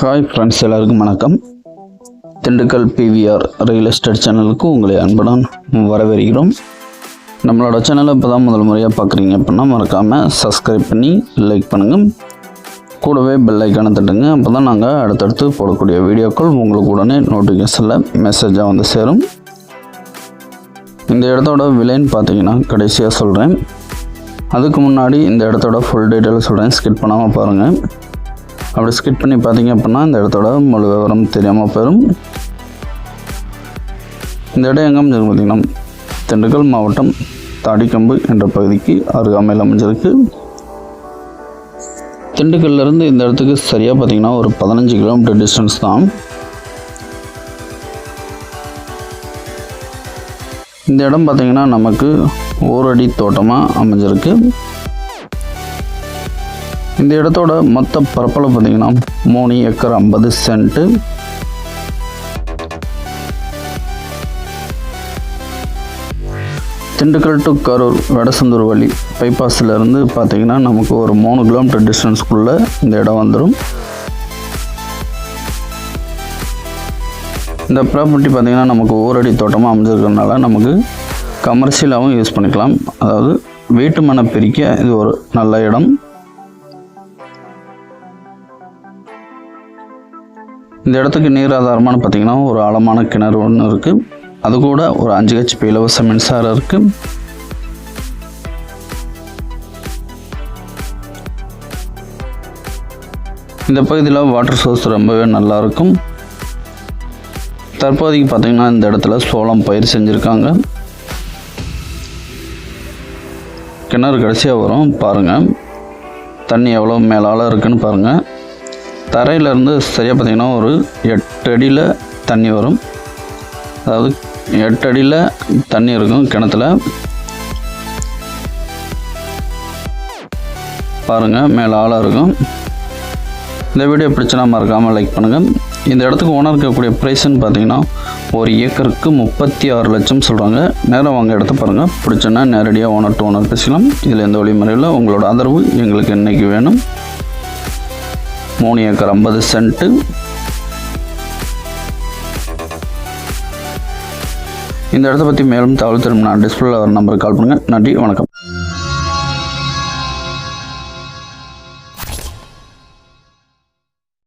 Hi friends, எல்லாருக்கும் வணக்கம். Dindigul PVR real estate சேனலுக்கு உங்களை அன்புடன் வரவேற்கிறோம். நம்மளோட சேனலை இப்போ தான் முதல் முறையாக பார்க்குறீங்க அப்படின்னா மறக்காமல் சப்ஸ்கிரைப் பண்ணி லைக் பண்ணுங்கள். கூடவே பெல் ஐக்கானை தட்டுங்க. அப்போ தான் நாங்கள் அடுத்தடுத்து போடக்கூடிய வீடியோக்கள் உங்களுக்கு உடனே நோட்டிஃபிகேஷனில் மெசேஜாக வந்து சேரும். இந்த இடத்தோட விலைன்னு பார்த்தீங்கன்னா கடைசியாக சொல்கிறேன். அதுக்கு முன்னாடி இந்த இடத்தோட ஃபுல் டீட்டெயில் சொல்கிறேன், ஸ்கிப் பண்ணாமல் பாருங்கள். அப்படி ஸ்கிப் பண்ணி பார்த்தீங்க அப்படின்னா இந்த இடத்தோட முழு விவரம் தெரியாமல் போயிடும். இந்த இடம் எங்கே அமைஞ்சிருக்கு பார்த்திங்கன்னா திண்டுக்கல் மாவட்டம் தாடிக்கம்பு என்ற பகுதிக்கு அருகாமையில் அமைஞ்சிருக்கு. திண்டுக்கல்லேருந்து இந்த இடத்துக்கு சரியாக பார்த்திங்கன்னா ஒரு 15 கிலோமீட்டர் டிஸ்டன்ஸ் தான். இந்த இடம் பார்த்திங்கன்னா நமக்கு ஓரடி தோட்டமாக அமைஞ்சிருக்கு. இந்த இடத்தோட மொத்த பரப்பளவு பார்த்திங்கன்னா 3 acre 50 cent. Dindigul to Karur Vadasandur வழி பைபாஸிலேருந்து பார்த்திங்கன்னா நமக்கு ஒரு 3 கிலோமீட்டர் டிஸ்டன்ஸ்க்குள்ளே இந்த இடம் வந்துடும். இந்த ப்ராப்பர்ட்டி பார்த்திங்கன்னா நமக்கு ஓரடி தோட்டமாக அமைஞ்சிருக்கிறதுனால நமக்கு கமர்ஷியலாகவும் யூஸ் பண்ணிக்கலாம். அதாவது வீட்டு மனை பிரிக்க இது ஒரு நல்ல இடம். இந்த இடத்துக்கு நீர் ஆதாரமான பார்த்திங்கன்னா ஒரு ஆழமான கிணறு ஒன்று இருக்குது. அது கூட ஒரு 5 HP இலவச மின்சாரம் இருக்குது. இந்த பகுதியில் வாட்டர் சோர்ஸ் ரொம்பவே நல்லாயிருக்கும். தற்போதைக்கு பார்த்திங்கன்னா இந்த இடத்துல சோளம் பயிர் செஞ்சுருக்காங்க. கிணறு கடைசியாக வரும் பாருங்கள். தண்ணி எவ்வளோ மேலால் இருக்குதுன்னு பாருங்கள். தரையிலேருந்து சரியாக பார்த்திங்கன்னா ஒரு 8 அடியில் தண்ணி வரும். அதாவது 8 அடியில் தண்ணி இருக்கும் கிணத்துல. பாருங்கள், மேலே ஆளாக இருக்கும். இந்த வீடியோ பிடிச்சினா மறக்காமல் லைக் பண்ணுங்கள். இந்த இடத்துக்கு ஓனர் இருக்கக்கூடிய ப்ரைஸ்ன்னு பார்த்தீங்கன்னா 1 ஏக்கருக்கு 36 லட்சம் சொல்கிறாங்க. நேரம் வாங்க இடத்த பாருங்கள். பிடிச்சோன்னா நேரடியாக ஓனர் டு ஓனர் பேசலாம். இதில் எந்த வழிமுறையில் உங்களோட ஆதரவு எங்களுக்கு இன்றைக்கி வேணும். 3 ஏக்கர் 50 சென்ட்டு. இந்த இடத்த பற்றி மேலும் தகவல் திரும்ப டிஸ்பிளேல வர நம்பருக்கு கால் பண்ணுங்கள். நன்றி, வணக்கம்.